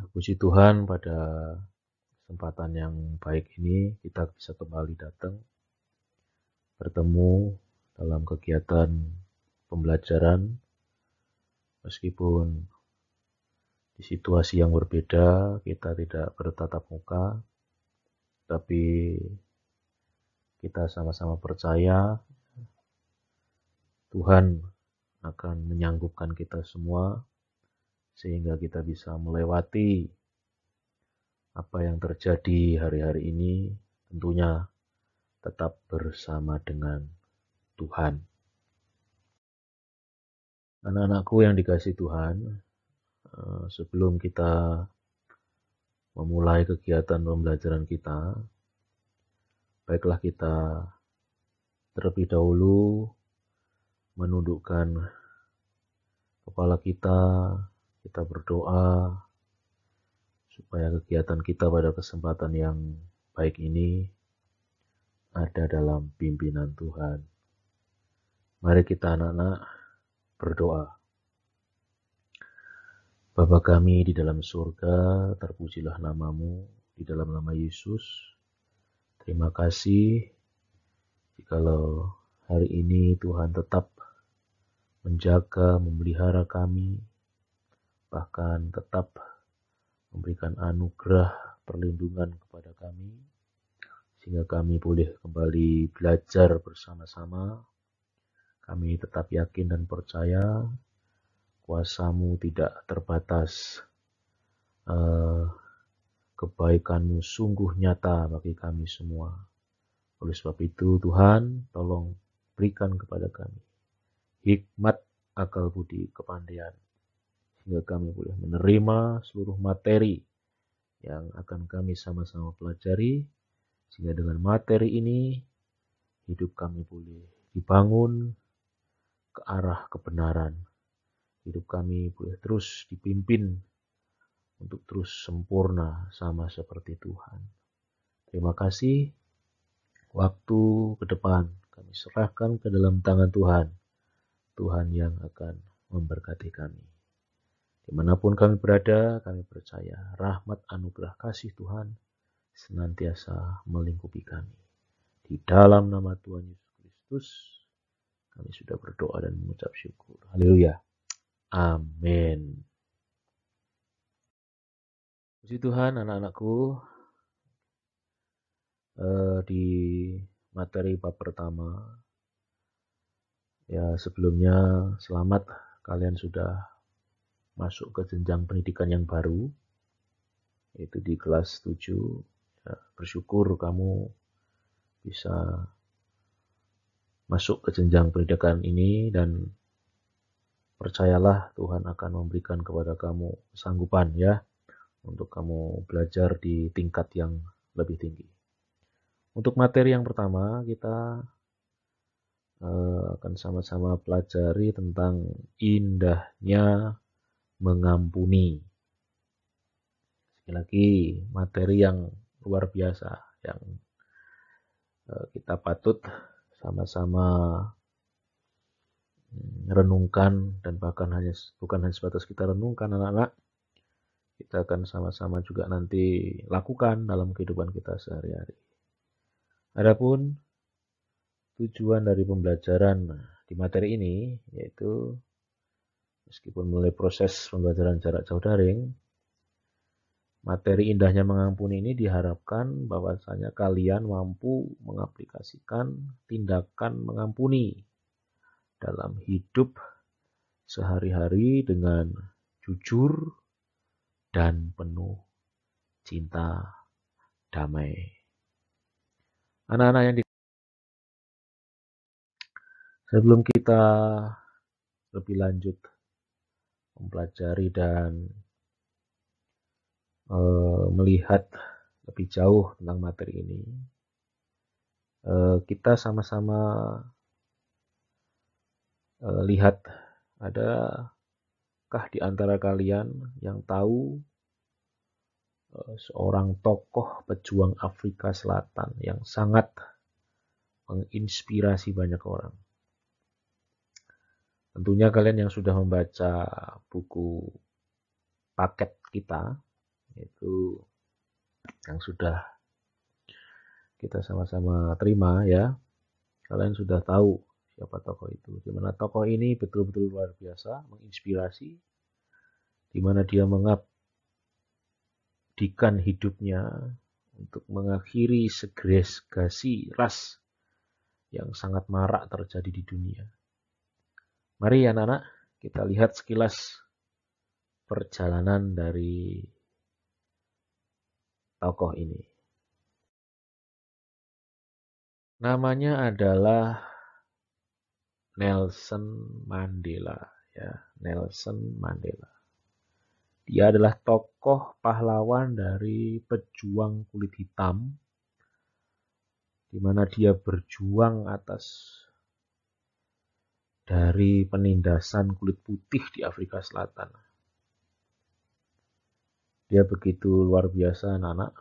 Puji Tuhan, pada kesempatan yang baik ini kita bisa kembali datang bertemu dalam kegiatan pembelajaran, meskipun di situasi yang berbeda kita tidak bertatap muka, tapi kita sama-sama percaya Tuhan akan menyanggupkan kita semua sehingga kita bisa melewati apa yang terjadi hari-hari ini, tentunya tetap bersama dengan Tuhan. Anak-anakku yang dikasihi Tuhan, sebelum kita memulai kegiatan pembelajaran kita, baiklah kita terlebih dahulu menundukkan kepala kita berdoa supaya kegiatan kita pada kesempatan yang baik ini ada dalam pimpinan Tuhan. Mari kita anak-anak berdoa. Bapa kami di dalam surga, terpujilah namamu di dalam nama Yesus. Terima kasih jikalau hari ini Tuhan tetap menjaga, memelihara kami, bahkan tetap memberikan anugerah perlindungan kepada kami, sehingga kami boleh kembali belajar bersama-sama. Kami tetap yakin dan percaya kuasa-Mu tidak terbatas. Kebaikan-Mu sungguh nyata bagi kami semua. Oleh sebab itu Tuhan, tolong berikan kepada kami hikmat, akal budi, kepandaian, sehingga kami boleh menerima seluruh materi yang akan kami sama-sama pelajari, sehingga dengan materi ini hidup kami boleh dibangun ke arah kebenaran. Hidup kami boleh terus dipimpin untuk terus sempurna sama seperti Tuhan. Terima kasih. Waktu ke depan kami serahkan ke dalam tangan Tuhan. Tuhan yang akan memberkati kami. Dimanapun kami berada, kami percaya rahmat, anugerah, kasih Tuhan senantiasa melingkupi kami. Di dalam nama Tuhan Yesus Kristus, kami sudah berdoa dan mengucap syukur. Haleluya. Amin. Puji Tuhan, anak-anakku. Di materi bab pertama, ya sebelumnya selamat kalian sudah masuk ke jenjang pendidikan yang baru, yaitu di kelas 7. Ya, bersyukur kamu bisa masuk ke jenjang pendidikan ini, dan percayalah Tuhan akan memberikan kepada kamu kesanggupan ya untuk kamu belajar di tingkat yang lebih tinggi. Untuk materi yang pertama, kita akan sama-sama pelajari tentang indahnya mengampuni. Sekali lagi, materi yang luar biasa yang kita patut sama-sama renungkan, dan bahkan bukan hanya sebatas kita renungkan anak-anak, kita akan sama-sama juga nanti lakukan dalam kehidupan kita sehari-hari. Adapun tujuan dari pembelajaran di materi ini yaitu, meskipun mulai proses pembelajaran jarak jauh daring, materi indahnya mengampuni ini diharapkan bahwasanya kalian mampu mengaplikasikan tindakan mengampuni dalam hidup sehari-hari dengan jujur dan penuh cinta damai. Anak-anak yang sebelum kita lebih lanjut mempelajari dan melihat lebih jauh tentang materi ini, kita sama-sama lihat, adakah di antara kalian yang tahu seorang tokoh pejuang Afrika Selatan yang sangat menginspirasi banyak orang? Tentunya kalian yang sudah membaca buku paket kita, itu yang sudah kita sama-sama terima ya. Kalian sudah tahu siapa tokoh itu, di mana tokoh ini betul-betul luar biasa, menginspirasi, di mana dia mengabdikan hidupnya untuk mengakhiri segregasi ras yang sangat marak terjadi di dunia. Mari anak-anak, kita lihat sekilas perjalanan dari tokoh ini. Namanya adalah Nelson Mandela, ya, Nelson Mandela. Dia adalah tokoh pahlawan dari pejuang kulit hitam, di mana dia berjuang atas dari penindasan kulit putih di Afrika Selatan. Dia begitu luar biasa, anak-anak,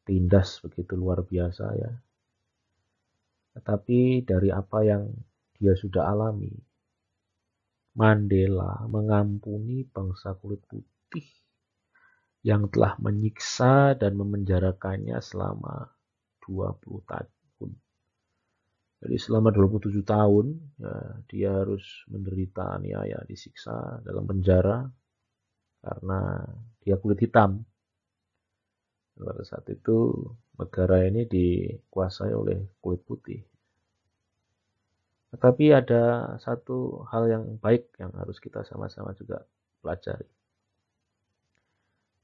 ditindas begitu luar biasa ya. Tetapi dari apa yang dia sudah alami, Mandela mengampuni bangsa kulit putih yang telah menyiksa dan memenjarakannya selama 20 tahun. Jadi selama 27 tahun ya, dia harus menderita aniaya, disiksa dalam penjara karena dia kulit hitam. Dan pada saat itu negara ini dikuasai oleh kulit putih. Tetapi ada satu hal yang baik yang harus kita sama-sama juga pelajari.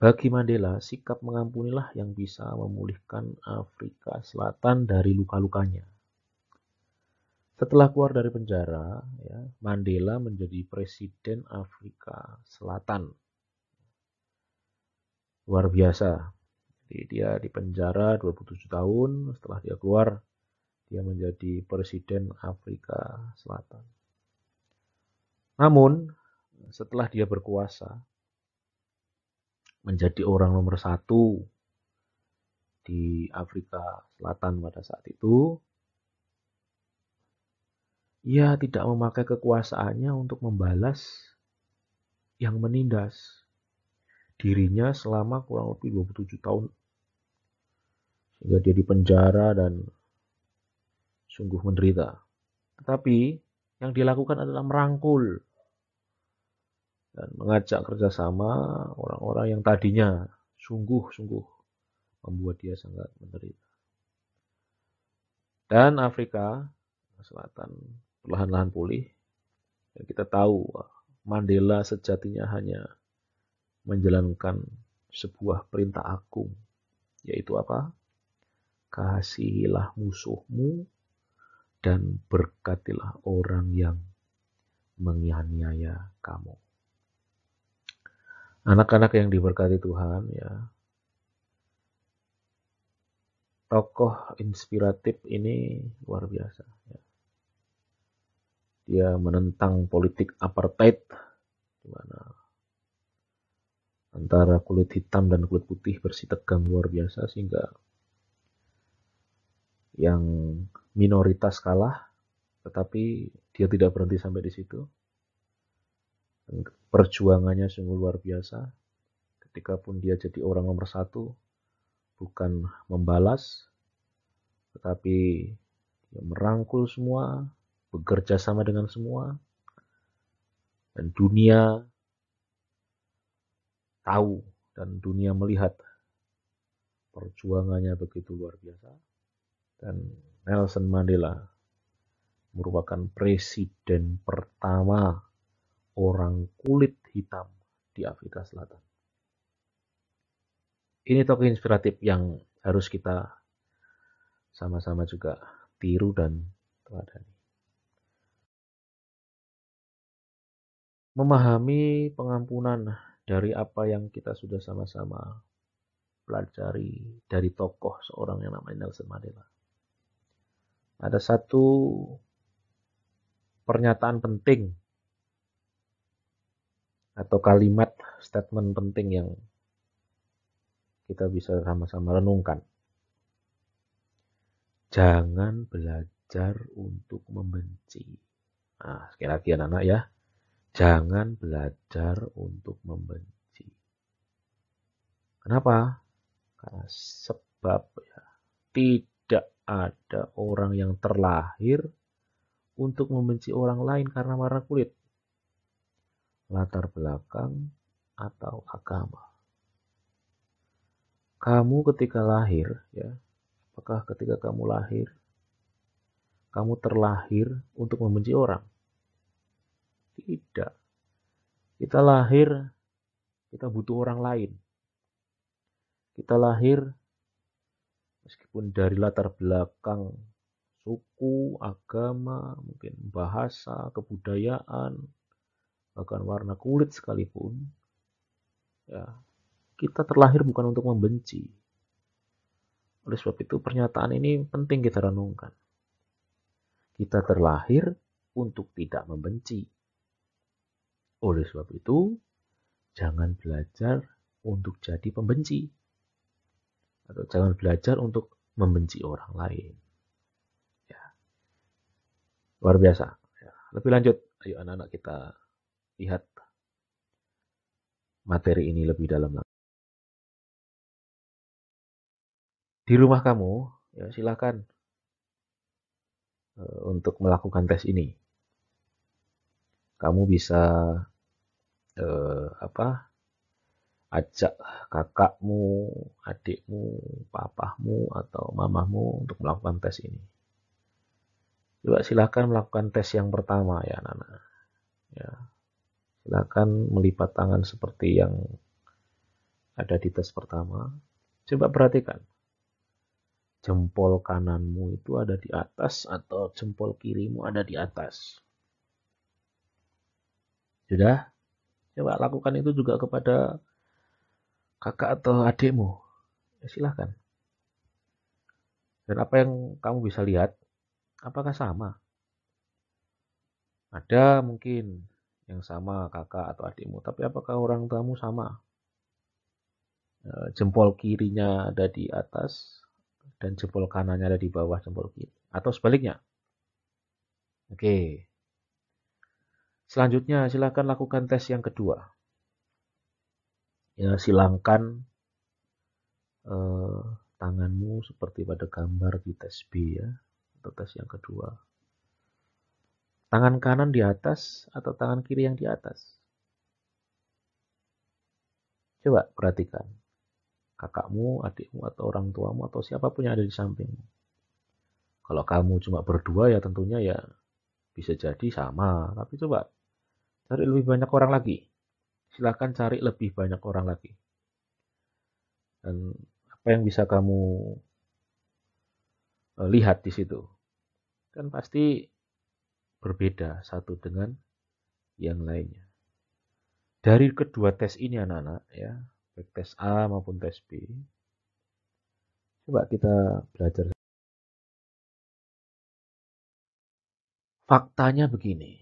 Bagi Mandela, sikap mengampunilah yang bisa memulihkan Afrika Selatan dari luka-lukanya. Setelah keluar dari penjara, ya, Mandela menjadi presiden Afrika Selatan. Luar biasa. Jadi dia di penjara 27 tahun, setelah dia keluar, dia menjadi presiden Afrika Selatan. Namun, setelah dia berkuasa, menjadi orang nomor 1 di Afrika Selatan pada saat itu, ia tidak memakai kekuasaannya untuk membalas yang menindas dirinya selama kurang lebih 27 tahun. Sehingga dia dipenjara dan sungguh menderita. Tetapi yang dilakukan adalah merangkul dan mengajak kerjasama orang-orang yang tadinya sungguh-sungguh membuat dia sangat menderita. Dan Afrika Selatan perlahan-lahan pulih. Dan kita tahu Mandela sejatinya hanya menjalankan sebuah perintah agung, yaitu apa? Kasihilah musuhmu dan berkatilah orang yang menganiaya kamu. Anak-anak yang diberkati Tuhan, ya, tokoh inspiratif ini luar biasa. Ya. Dia menentang politik apartheid, di mana antara kulit hitam dan kulit putih bersitegang luar biasa, sehingga yang minoritas kalah, tetapi dia tidak berhenti sampai di situ. Perjuangannya sungguh luar biasa. Ketika pun dia jadi orang nomor 1, bukan membalas, tetapi dia merangkul semua, bekerja sama dengan semua, dan dunia tahu dan dunia melihat perjuangannya begitu luar biasa. Dan Nelson Mandela merupakan presiden pertama orang kulit hitam di Afrika Selatan. Ini tokoh inspiratif yang harus kita sama-sama juga tiru dan teladani. Memahami pengampunan dari apa yang kita sudah sama-sama pelajari dari tokoh seorang yang namanya Nelson Mandela. Ada satu pernyataan penting atau kalimat statement penting yang kita bisa sama-sama renungkan. Jangan belajar untuk membenci. Nah, sekali lagi anak-anak ya. Jangan belajar untuk membenci. Kenapa? Karena sebab ya, tidak ada orang yang terlahir untuk membenci orang lain karena warna kulit, latar belakang, atau agama. Kamu ketika lahir, ya, apakah ketika kamu lahir, kamu terlahir untuk membenci orang? Tidak. Kita lahir, kita butuh orang lain. Kita lahir meskipun dari latar belakang suku, agama, mungkin bahasa, kebudayaan, bahkan warna kulit sekalipun, ya, kita terlahir bukan untuk membenci. Oleh sebab itu pernyataan ini penting kita renungkan. Kita terlahir untuk tidak membenci. Oleh sebab itu, jangan belajar untuk jadi pembenci. Atau jangan belajar untuk membenci orang lain. Ya. Luar biasa. Ya. Lebih lanjut, ayo anak-anak kita lihat materi ini lebih dalam lagi. Di rumah kamu, ya silakan untuk melakukan tes ini. Kamu bisa ajak kakakmu, adikmu, papahmu, atau mamahmu untuk melakukan tes ini. Coba silakan melakukan tes yang pertama ya anak-anak. Ya, silakan melipat tangan seperti yang ada di tes pertama. Coba perhatikan. Jempol kananmu itu ada di atas atau jempol kirimu ada di atas. Sudah? Coba lakukan itu juga kepada kakak atau adikmu. Ya, silahkan. Dan apa yang kamu bisa lihat, apakah sama? Ada mungkin yang sama kakak atau adikmu, tapi apakah orang tuamu sama? Jempol kirinya ada di atas dan jempol kanannya ada di bawah jempol kiri. Atau sebaliknya. Oke. Selanjutnya silakan lakukan tes yang kedua. Ya, silangkan tanganmu seperti pada gambar di tes B ya, atau tes yang kedua. Tangan kanan di atas atau tangan kiri yang di atas? Coba perhatikan. Kakakmu, adikmu, atau orang tuamu, atau siapapun yang ada di sampingmu. Kalau kamu cuma berdua ya tentunya ya bisa jadi sama. Tapi coba cari lebih banyak orang lagi. Silakan cari lebih banyak orang lagi. Dan apa yang bisa kamu lihat di situ? Kan pasti berbeda satu dengan yang lainnya. Dari kedua tes ini anak-anak ya, baik tes A maupun tes B, coba kita belajar. Faktanya begini,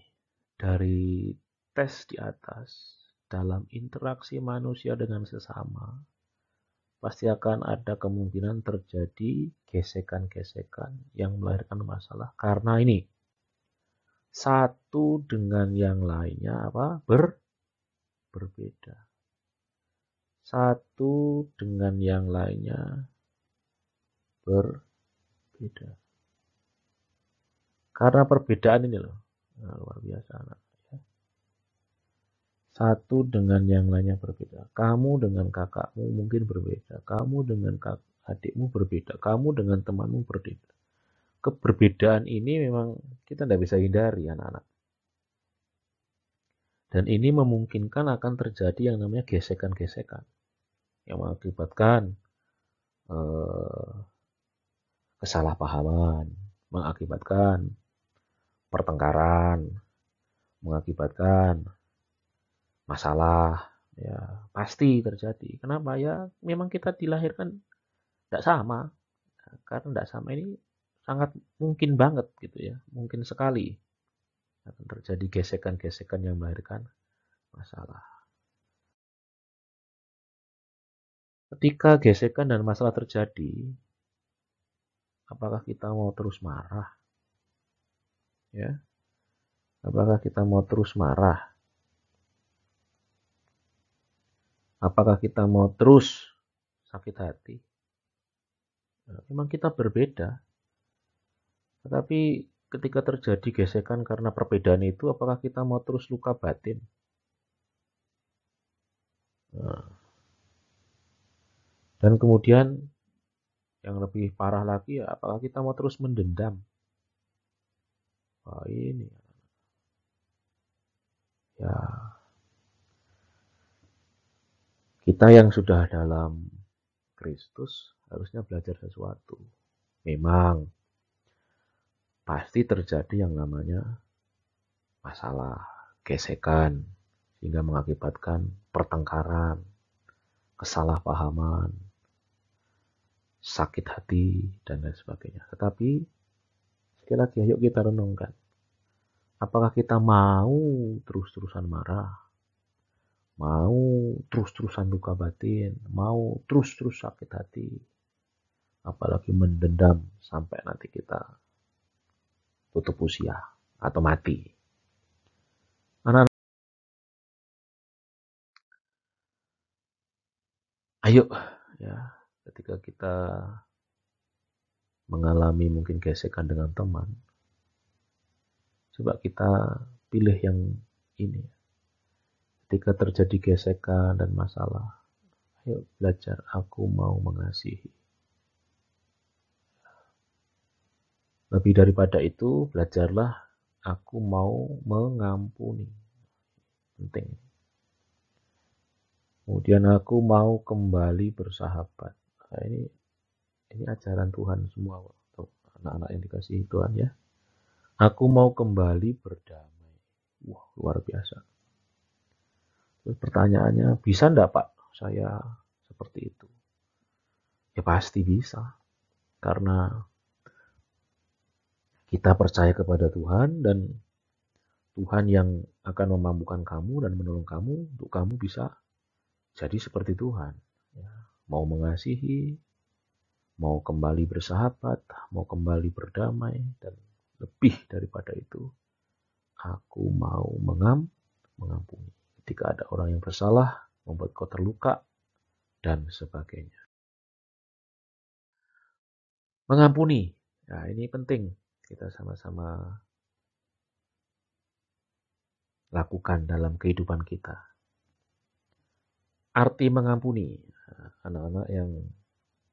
dari tes di atas, dalam interaksi manusia dengan sesama, pasti akan ada kemungkinan terjadi gesekan-gesekan yang melahirkan masalah. Karena ini, satu dengan yang lainnya berbeda. Satu dengan yang lainnya berbeda. Karena perbedaan ini loh, nah, luar biasa anak. Satu dengan yang lainnya berbeda. Kamu dengan kakakmu mungkin berbeda. Kamu dengan adikmu berbeda. Kamu dengan temanmu berbeda. Keberbedaan ini memang kita tidak bisa hindari anak-anak. Dan ini memungkinkan akan terjadi yang namanya gesekan-gesekan. Yang mengakibatkan kesalahpahaman. Mengakibatkan pertengkaran. Mengakibatkan masalah. Ya, pasti terjadi. Kenapa? Ya, memang kita dilahirkan tidak sama. Karena tidak sama ini sangat mungkin banget gitu ya. Mungkin sekali akan terjadi gesekan-gesekan yang melahirkan masalah. Ketika gesekan dan masalah terjadi, apakah kita mau terus marah? Ya. Apakah kita mau terus marah? Apakah kita mau terus sakit hati? Memang kita berbeda, tetapi ketika terjadi gesekan karena perbedaan itu, apakah kita mau terus luka batin? Nah, dan kemudian yang lebih parah lagi ya, apakah kita mau terus mendendam? Wah ini ya, kita yang sudah dalam Kristus harusnya belajar sesuatu. Memang pasti terjadi yang namanya masalah, gesekan, sehingga mengakibatkan pertengkaran, kesalahpahaman, sakit hati, dan lain sebagainya. Tetapi sekali lagi, ayo kita renungkan. Apakah kita mau terus-terusan marah? Mau terus-terusan luka batin? Mau terus-terus sakit hati? Apalagi mendendam sampai nanti kita tutup usia atau mati. Anak-anak, ayo ya, ketika kita mengalami mungkin gesekan dengan teman, coba kita pilih yang ini. Ketika terjadi gesekan dan masalah, ayo belajar, aku mau mengasihi. Lebih daripada itu, belajarlah, aku mau mengampuni. Penting. Kemudian aku mau kembali bersahabat. Nah, ini ajaran Tuhan semua, anak-anak yang dikasihi Tuhan ya. Aku mau kembali berdamai. Wah, luar biasa. Terus pertanyaannya, bisa enggak Pak saya seperti itu? Ya pasti bisa. Karena kita percaya kepada Tuhan dan Tuhan yang akan memampukan kamu dan menolong kamu untuk kamu bisa jadi seperti Tuhan. Ya, mau mengasihi, mau kembali bersahabat, mau kembali berdamai, dan lebih daripada itu, aku mau mengampuni. Ketika ada orang yang bersalah, membuat kau terluka, dan sebagainya. Mengampuni, nah ini penting kita sama-sama lakukan dalam kehidupan kita. Arti mengampuni, anak-anak yang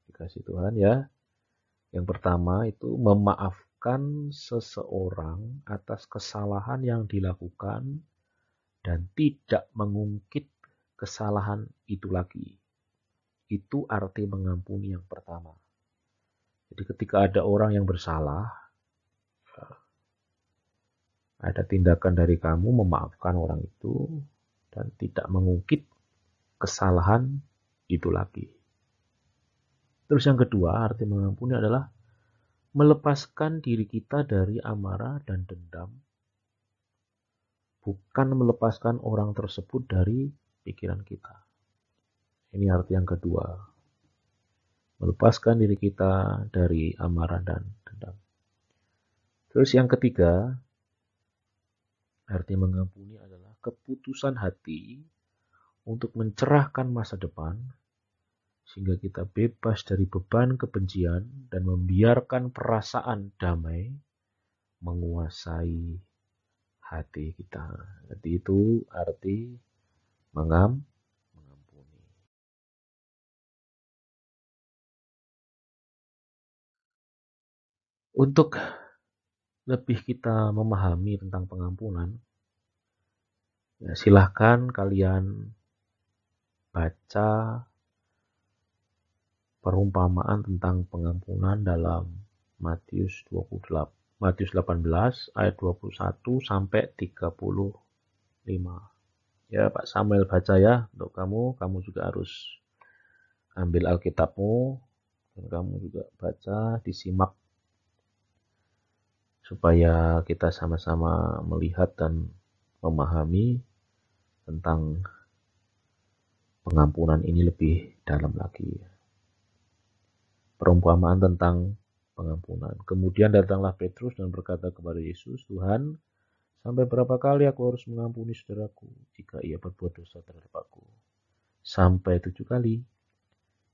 dikasih Tuhan ya. Yang pertama itu memaafkan seseorang atas kesalahan yang dilakukan dan tidak mengungkit kesalahan itu lagi. Itu arti mengampuni yang pertama. Jadi ketika ada orang yang bersalah, ada tindakan dari kamu memaafkan orang itu dan tidak mengungkit kesalahan itu lagi. Terus yang kedua, arti mengampuni adalah melepaskan diri kita dari amarah dan dendam, bukan melepaskan orang tersebut dari pikiran kita. Ini arti yang kedua. Melepaskan diri kita dari amarah dan dendam. Terus yang ketiga, arti mengampuni adalah keputusan hati untuk mencerahkan masa depan sehingga kita bebas dari beban kebencian dan membiarkan perasaan damai menguasai hati kita. Jadi itu arti mengampuni. Untuk lebih kita memahami tentang pengampunan, ya silahkan kalian baca perumpamaan tentang pengampunan dalam Matius 18 ayat 21 sampai 35. Ya Pak Samuel baca ya untuk kamu juga harus ambil Alkitabmu dan kamu juga baca, disimak supaya kita sama-sama melihat dan memahami tentang pengampunan ini lebih dalam lagi. Perumpamaan tentang pengampunan. Kemudian datanglah Petrus dan berkata kepada Yesus, Tuhan, sampai berapa kali aku harus mengampuni saudaraku jika ia berbuat dosa terhadap aku? sampai 7 kali.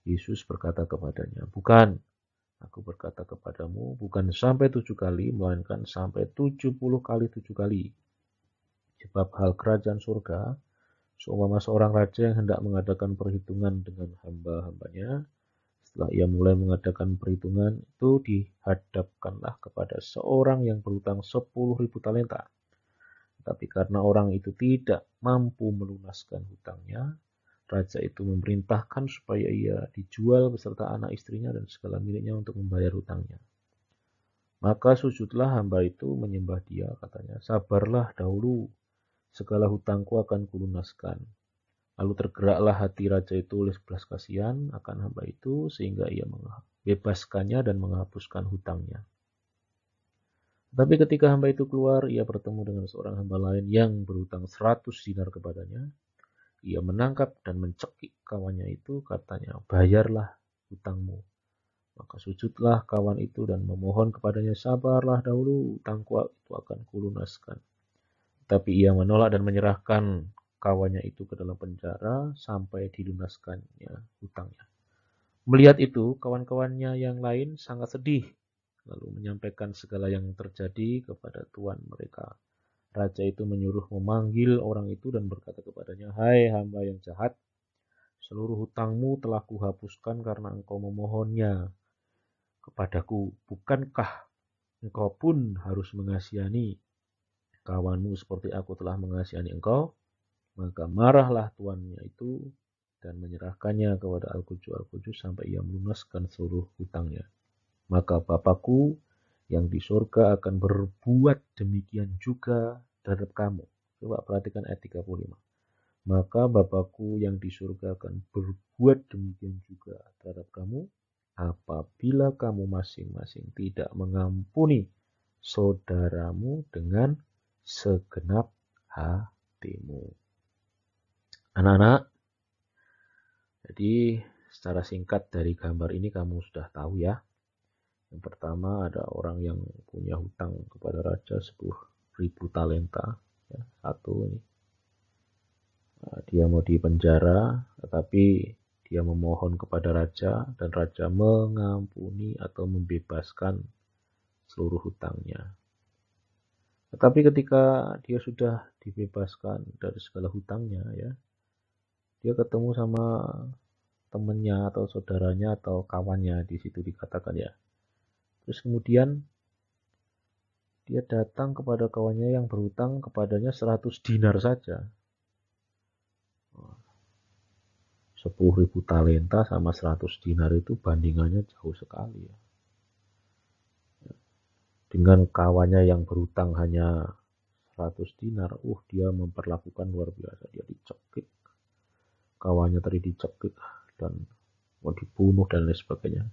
Yesus berkata kepadanya, bukan, aku berkata kepadamu, bukan sampai 7 kali, melainkan sampai 70 kali 7 kali. Sebab hal kerajaan surga, seumpama seorang raja yang hendak mengadakan perhitungan dengan hamba-hambanya. Setelah ia mulai mengadakan perhitungan, itu dihadapkanlah kepada seorang yang berhutang 10.000 talenta. Tapi karena orang itu tidak mampu melunaskan hutangnya, raja itu memerintahkan supaya ia dijual beserta anak istrinya dan segala miliknya untuk membayar hutangnya. Maka sujudlah hamba itu menyembah dia, katanya, sabarlah dahulu, segala hutangku akan kulunaskan. Lalu tergeraklah hati raja itu oleh belas kasihan akan hamba itu, sehingga ia membebaskannya dan menghapuskan hutangnya. Tapi ketika hamba itu keluar, ia bertemu dengan seorang hamba lain yang berhutang 100 dinar kepadanya. Ia menangkap dan mencekik kawannya itu, katanya, bayarlah hutangmu. Maka sujudlah kawan itu dan memohon kepadanya, sabarlah dahulu, hutangku itu akan kulunaskan. Tapi ia menolak dan menyerahkan kawannya itu ke dalam penjara sampai dilunaskannya hutangnya. Melihat itu, kawan-kawannya yang lain sangat sedih, lalu menyampaikan segala yang terjadi kepada tuan mereka. Raja itu menyuruh memanggil orang itu dan berkata kepadanya, hai hamba yang jahat, seluruh hutangmu telah kuhapuskan karena engkau memohonnya kepadaku. Bukankah engkau pun harus mengasihani kawanmu seperti aku telah mengasihani engkau? Maka marahlah tuannya itu dan menyerahkannya kepada Al-Quju sampai ia melunaskan seluruh hutangnya. Maka Bapakku yang di surga akan berbuat demikian juga terhadap kamu. Coba perhatikan ayat 35. Maka Bapakku yang di surga akan berbuat demikian juga terhadap kamu, apabila kamu masing-masing tidak mengampuni saudaramu dengan segenap hatimu. Anak-anak, jadi secara singkat dari gambar ini kamu sudah tahu ya. Yang pertama ada orang yang punya hutang kepada raja 10.000 talenta. Ya, satu ini. Dia mau dipenjara, tetapi dia memohon kepada raja dan raja mengampuni atau membebaskan seluruh hutangnya. Tetapi ketika dia sudah dibebaskan dari segala hutangnya, ya, dia ketemu sama temannya atau saudaranya atau kawannya, di situ dikatakan ya. Terus kemudian dia datang kepada kawannya yang berhutang kepadanya 100 dinar saja. 10.000 talenta sama 100 dinar itu bandingannya jauh sekali ya. Dengan kawannya yang berhutang hanya 100 dinar, dia memperlakukan luar biasa. Dia dicekik, kawannya tadi dicekik dan mau dibunuh dan lain sebagainya.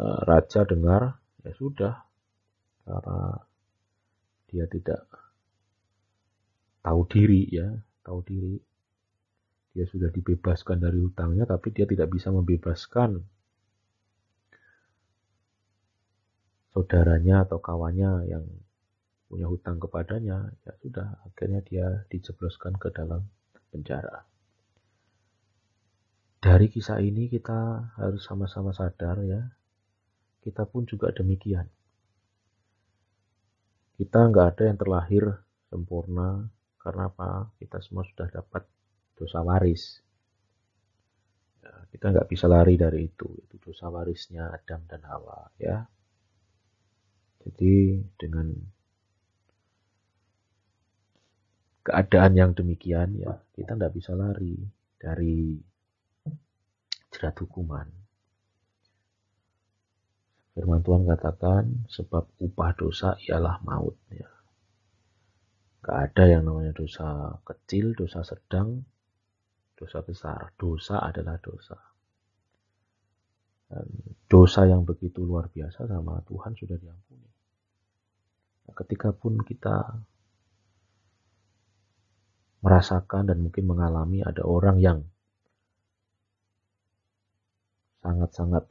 Raja dengar, ya sudah, karena dia tidak tahu diri ya, dia sudah dibebaskan dari hutangnya, tapi dia tidak bisa membebaskan saudaranya atau kawannya yang punya hutang kepadanya. Ya sudah, akhirnya dia dijebloskan ke dalam penjara. Dari kisah ini kita harus sama-sama sadar ya, kita pun juga demikian. Kita nggak ada yang terlahir sempurna, karena apa? Kita semua sudah dapat dosa waris. Ya, kita nggak bisa lari dari itu dosa warisnya Adam dan Hawa ya. Jadi dengan keadaan yang demikian ya, kita nggak bisa lari dari jerat hukuman. Firman Tuhan katakan, sebab upah dosa ialah maut ya. Gak ada yang namanya dosa kecil, dosa sedang, dosa besar. Dosa adalah dosa. Dan dosa yang begitu luar biasa sama Tuhan sudah diampuni. Nah, ketika pun kita merasakan dan mungkin mengalami ada orang yang sangat-sangat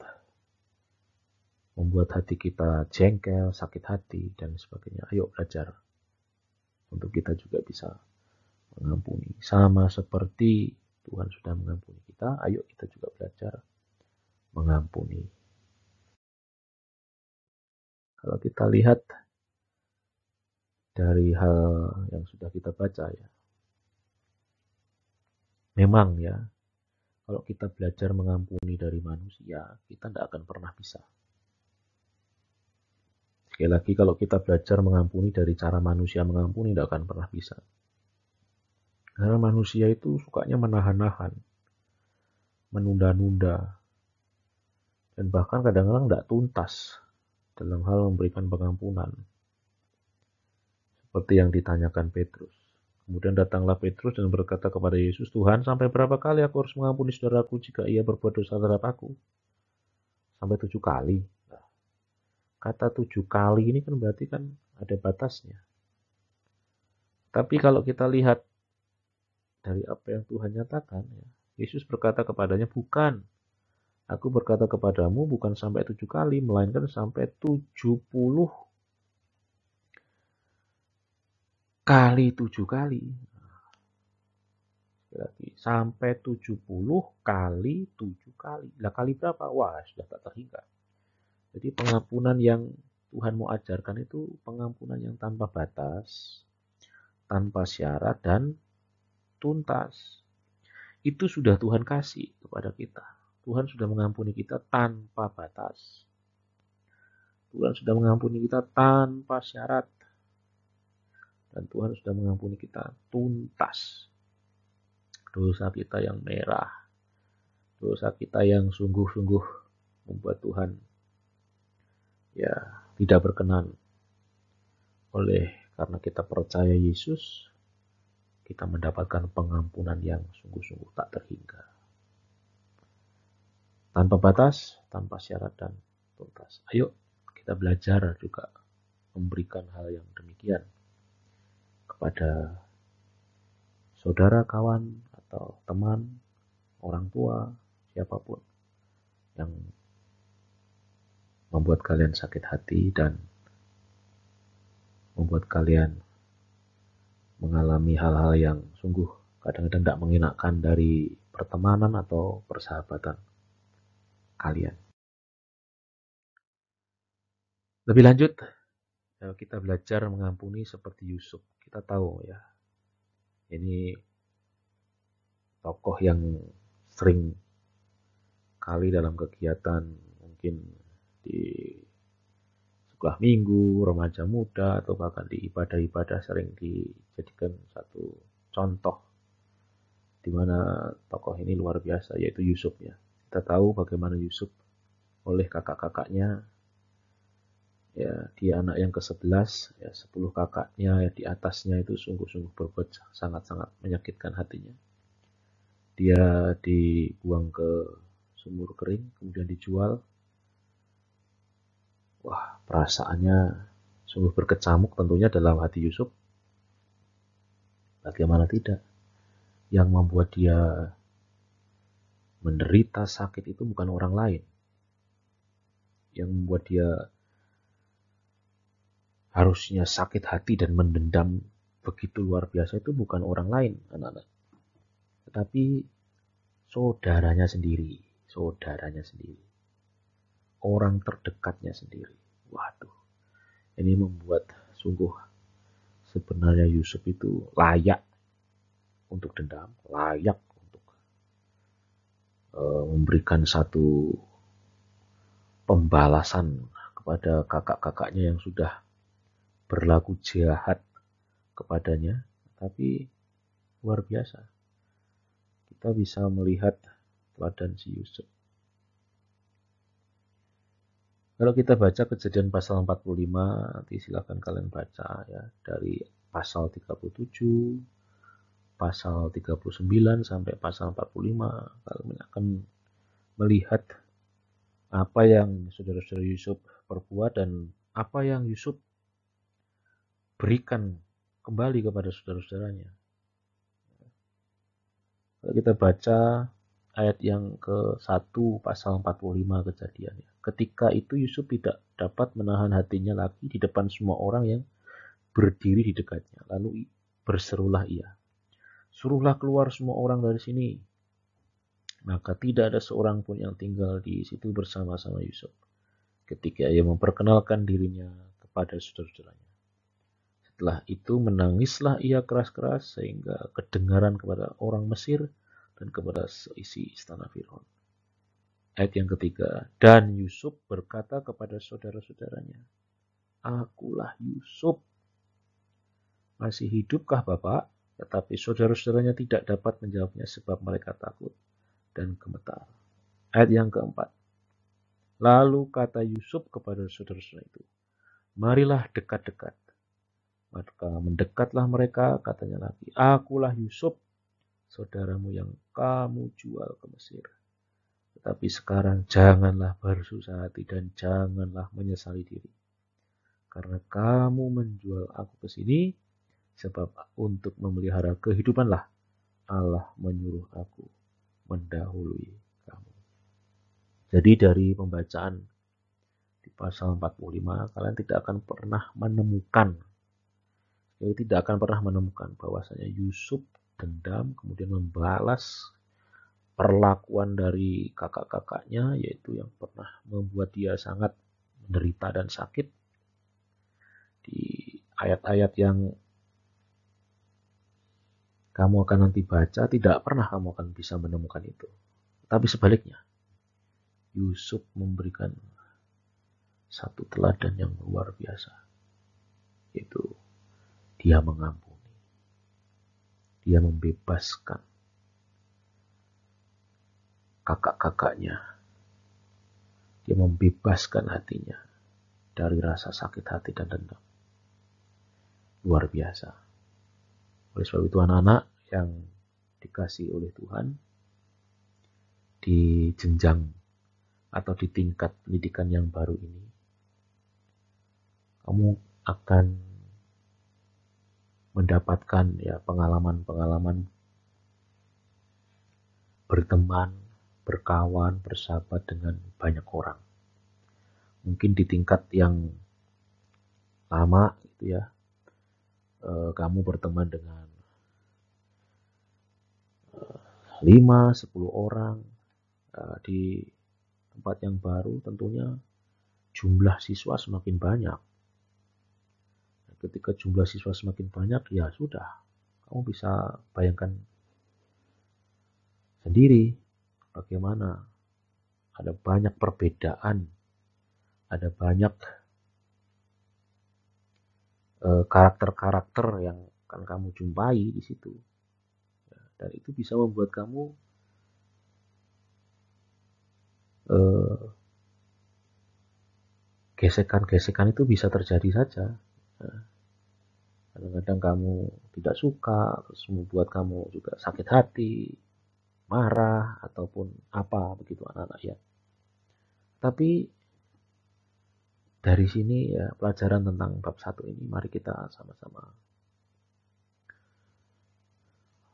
membuat hati kita jengkel, sakit hati, dan sebagainya. Ayo belajar untuk kita juga bisa mengampuni. Sama seperti Tuhan sudah mengampuni kita, ayo kita juga belajar mengampuni. Kalau kita lihat dari hal yang sudah kita baca ya, memang ya, kalau kita belajar mengampuni dari manusia, kita tidak akan pernah bisa. Sekali lagi, kalau kita belajar mengampuni dari cara manusia mengampuni, tidak akan pernah bisa. Karena manusia itu sukanya menahan-nahan, menunda-nunda, dan bahkan kadang-kadang tidak tuntas dalam hal memberikan pengampunan. Seperti yang ditanyakan Petrus. Kemudian datanglah Petrus dan berkata kepada Yesus, Tuhan, sampai berapa kali aku harus mengampuni saudaraku jika ia berbuat dosa terhadap aku? Sampai 7 kali. Nah, kata 7 kali ini kan berarti kan ada batasnya. Tapi kalau kita lihat dari apa yang Tuhan nyatakan, ya, Yesus berkata kepadanya, bukan. Aku berkata kepadamu bukan sampai 7 kali, melainkan sampai 70 kali 7 kali. Berarti sampai 70 kali 7 kali. Lah kali berapa? Wah, sudah tak terhingga. Jadi pengampunan yang Tuhan mau ajarkan itu pengampunan yang tanpa batas, tanpa syarat, dan tuntas. Itu sudah Tuhan kasih kepada kita. Tuhan sudah mengampuni kita tanpa batas. Tuhan sudah mengampuni kita tanpa syarat. Dan Tuhan sudah mengampuni kita tuntas. Dosa kita yang merah. Dosa kita yang sungguh-sungguh membuat Tuhan ya tidak berkenan. Oleh karena kita percaya Yesus, kita mendapatkan pengampunan yang sungguh-sungguh tak terhingga. Tanpa batas, tanpa syarat dan tuntas. Ayo kita belajar juga memberikan hal yang demikian kepada saudara, kawan, atau teman, orang tua, siapapun yang membuat kalian sakit hati dan membuat kalian mengalami hal-hal yang sungguh kadang-kadang tidak mengenakan dari pertemanan atau persahabatan kalian. Lebih lanjut, kita belajar mengampuni seperti Yusuf. Kita tahu ya, ini tokoh yang sering kali dalam kegiatan mungkin di sekolah minggu, remaja muda, atau bahkan di ibadah-ibadah sering dijadikan satu contoh di mana tokoh ini luar biasa, yaitu Yusuf ya. Kita tahu bagaimana Yusuf oleh kakak-kakaknya, ya dia anak yang ke-11, ya 10 kakaknya ya, di atasnya itu sungguh-sungguh berbuat sangat-sangat menyakitkan hatinya. Dia dibuang ke sumur kering, kemudian dijual. Wah, perasaannya sungguh berkecamuk tentunya dalam hati Yusuf. Bagaimana tidak? Yang membuat dia menderita sakit itu bukan orang lain. Yang membuat dia harusnya sakit hati dan mendendam begitu luar biasa itu bukan orang lain, anak-anak. Tetapi saudaranya sendiri. Orang terdekatnya sendiri. Waduh, ini membuat sungguh sebenarnya Yusuf itu layak untuk dendam, layak untuk memberikan satu pembalasan kepada kakak-kakaknya yang sudah berlaku jahat kepadanya. Tapi luar biasa, kita bisa melihat teladan si Yusuf. Kalau kita baca Kejadian pasal 45, nanti silakan kalian baca ya, dari pasal 37, pasal 39 sampai pasal 45, kalian akan melihat apa yang saudara-saudara Yusuf perbuat dan apa yang Yusuf berikan kembali kepada saudara-saudaranya. Kalau kita baca ayat yang ke-1 pasal 45 Kejadian. Ketika itu Yusuf tidak dapat menahan hatinya lagi di depan semua orang yang berdiri di dekatnya. Lalu berserulah ia, suruhlah keluar semua orang dari sini. Maka tidak ada seorang pun yang tinggal di situ bersama-sama Yusuf ketika ia memperkenalkan dirinya kepada saudara-saudaranya. Setelah itu menangislah ia keras-keras sehingga kedengaran kepada orang Mesir dan kepada seisi istana Firaun. Ayat yang ketiga, dan Yusuf berkata kepada saudara-saudaranya, "Akulah Yusuf. Masih hidupkah Bapak?" Tetapi saudara-saudaranya tidak dapat menjawabnya sebab mereka takut dan gemetar. Ayat yang keempat, lalu kata Yusuf kepada saudara-saudara itu, "Marilah dekat-dekat." Maka mendekatlah mereka, katanya lagi, "Akulah Yusuf, saudaramu yang kamu jual ke Mesir. Tetapi sekarang janganlah bersusah hati dan janganlah menyesali diri. Karena kamu menjual aku ke sini, sebab untuk memelihara kehidupanlah Allah menyuruh aku mendahului kamu." Jadi dari pembacaan di pasal 45, kalian tidak akan pernah menemukan bahwasanya Yusuf dendam kemudian membalas perlakuan dari kakak-kakaknya, yaitu yang pernah membuat dia sangat menderita dan sakit. Di ayat-ayat yang kamu akan nanti baca, tidak pernah kamu akan bisa menemukan itu. Tapi sebaliknya, Yusuf memberikan satu teladan yang luar biasa, yaitu dia mengampuni, dia membebaskan kakak-kakaknya, dia membebaskan hatinya dari rasa sakit hati dan dendam. Luar biasa. Oleh sebab itu anak-anak yang dikasih oleh Tuhan, di jenjang atau di tingkat pendidikan yang baru ini, kamu akan mendapatkan pengalaman-pengalaman berteman, berkawan, bersahabat dengan banyak orang. Mungkin di tingkat yang lama gitu ya, kamu berteman dengan 5-10 orang. Di tempat yang baru tentunya jumlah siswa semakin banyak. Ketika jumlah siswa semakin banyak, ya sudah, kamu bisa bayangkan sendiri bagaimana ada banyak perbedaan, ada banyak karakter-karakter yang akan kamu jumpai di situ. Dan itu bisa membuat kamu gesekan-gesekan itu bisa terjadi saja. Kadang-kadang kamu tidak suka, terus membuat kamu juga sakit hati, marah, ataupun apa begitu anak-anak ya. Tapi dari sini ya pelajaran tentang bab 1 ini mari kita sama-sama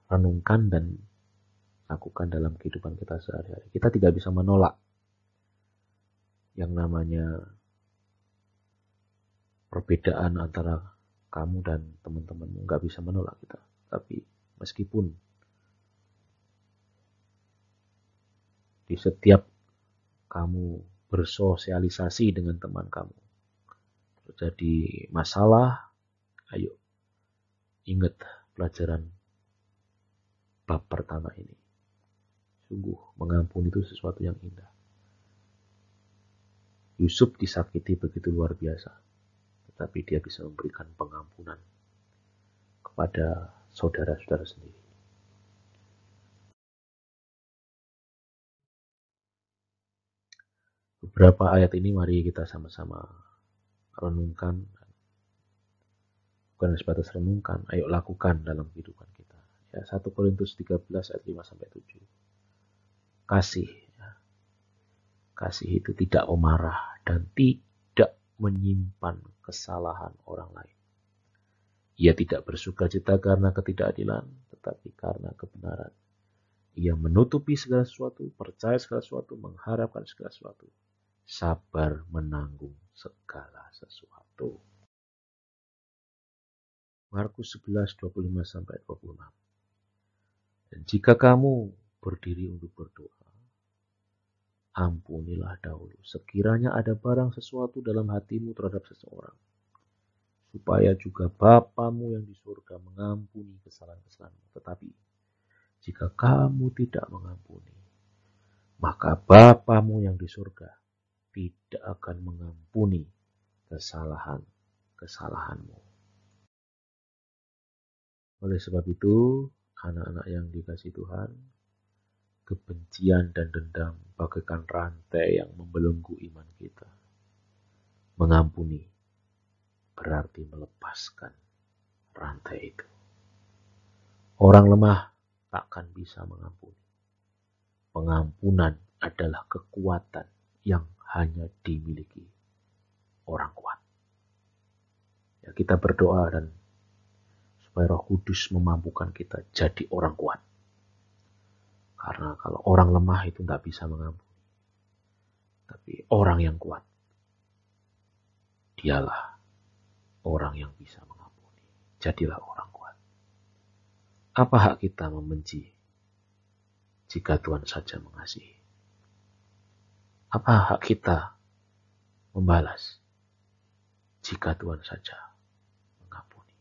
renungkan dan lakukan dalam kehidupan kita sehari-hari. Kita tidak bisa menolak yang namanya perbedaan antara kamu dan teman-temanmu, nggak bisa menolak kita. Tapi meskipun di setiap kamu bersosialisasi dengan teman kamu terjadi masalah, ayo ingat pelajaran bab pertama ini. Sungguh mengampuni itu sesuatu yang indah. Yusuf disakiti begitu luar biasa, tetapi dia bisa memberikan pengampunan kepada saudara-saudara sendiri. Beberapa ayat ini mari kita sama-sama renungkan, bukan sebatas renungkan, ayo lakukan dalam kehidupan kita. Ya, 1 Korintus 13 ayat 5-7. Kasih, ya. Kasih itu tidak memarah dan tidak menyimpan kesalahan orang lain. Ia tidak bersukacita karena ketidakadilan, tetapi karena kebenaran. Ia menutupi segala sesuatu, percaya segala sesuatu, mengharapkan segala sesuatu, sabar menanggung segala sesuatu. Markus 11:25-26. Dan jika kamu berdiri untuk berdoa, ampunilah dahulu sekiranya ada barang sesuatu dalam hatimu terhadap seseorang, supaya juga Bapamu yang di surga mengampuni kesalahan-kesalahanmu. Tetapi jika kamu tidak mengampuni, maka Bapamu yang di surga tidak akan mengampuni kesalahanmu. Oleh sebab itu, anak-anak yang dikasihi Tuhan, kebencian dan dendam bagaikan rantai yang membelenggu iman kita. Mengampuni berarti melepaskan rantai itu. Orang lemah takkan bisa mengampuni. Pengampunan adalah kekuatan yang hanya dimiliki orang kuat. Ya, kita berdoa dan supaya Roh Kudus memampukan kita jadi orang kuat. Karena kalau orang lemah itu nggak bisa mengampuni. Tapi orang yang kuat, dialah orang yang bisa mengampuni. Jadilah orang kuat. Apa hak kita membenci jika Tuhan saja mengasihi? Apa hak kita membalas jika Tuhan saja mengampuni?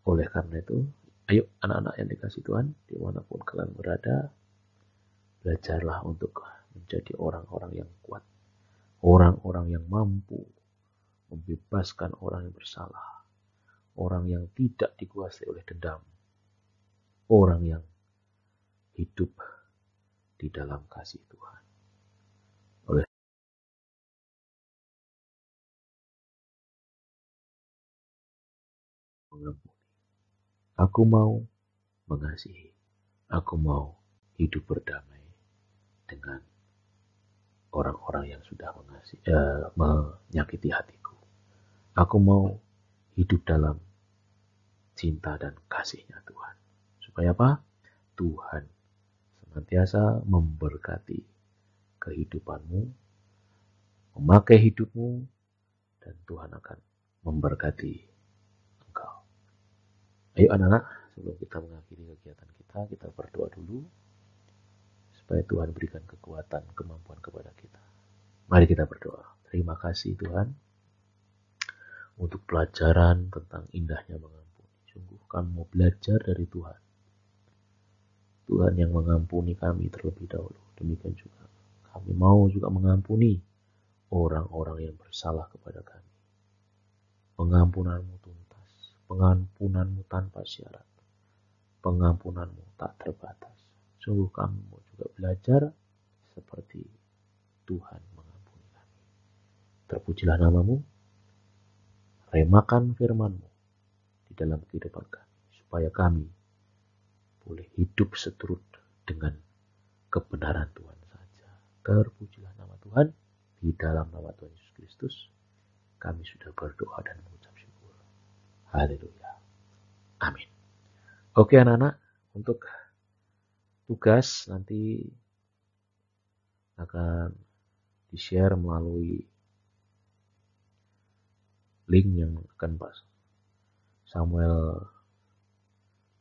Oleh karena itu, ayo anak-anak yang dikasihi Tuhan, dimanapun kalian berada, belajarlah untuk menjadi orang-orang yang kuat. Orang-orang yang mampu membebaskan orang yang bersalah. Orang yang tidak dikuasai oleh dendam. Orang yang hidup di dalam kasih Tuhan. Oleh mengampuni. Aku mau mengasihi. Aku mau hidup berdamai dengan orang-orang yang sudah menyakiti hatiku. Aku mau hidup dalam cinta dan kasih-Nya Tuhan. Supaya apa? Tuhan senantiasa memberkati kehidupanmu, memakai hidupmu, dan Tuhan akan memberkati engkau. Ayo anak-anak, sebelum kita mengakhiri kegiatan kita berdoa dulu supaya Tuhan berikan kekuatan, kemampuan kepada kita. Mari kita berdoa. Terima kasih Tuhan untuk pelajaran tentang indahnya mengampuni. Sungguh kami mau belajar dari Tuhan. Tuhan yang mengampuni kami terlebih dahulu. Demikian juga kami mau juga mengampuni orang-orang yang bersalah kepada kami. Pengampunanmu tuntas, pengampunanmu tanpa syarat, pengampunanmu tak terbatas. Sungguh kami mau juga belajar seperti Tuhan mengampuni kami. Terpujilah namamu, remakan firman-Mu di dalam kehidupan kami, supaya kami boleh hidup seturut dengan kebenaran Tuhan saja. Terpujilah nama Tuhan, di dalam nama Tuhan Yesus Kristus, kami sudah berdoa dan mengucap syukur. Haleluya. Amin. Oke anak-anak, untuk tugas nanti akan di-share melalui link yang akan Pak Samuel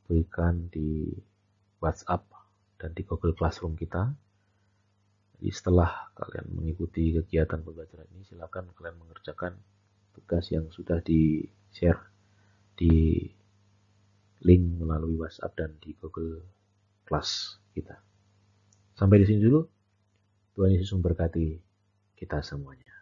berikan di WhatsApp dan di Google Classroom kita. Jadi setelah kalian mengikuti kegiatan pembelajaran ini, silakan kalian mengerjakan tugas yang sudah di-share di link melalui WhatsApp dan di Google Class kita. Sampai di sini dulu. Tuhan Yesus memberkati kita semuanya.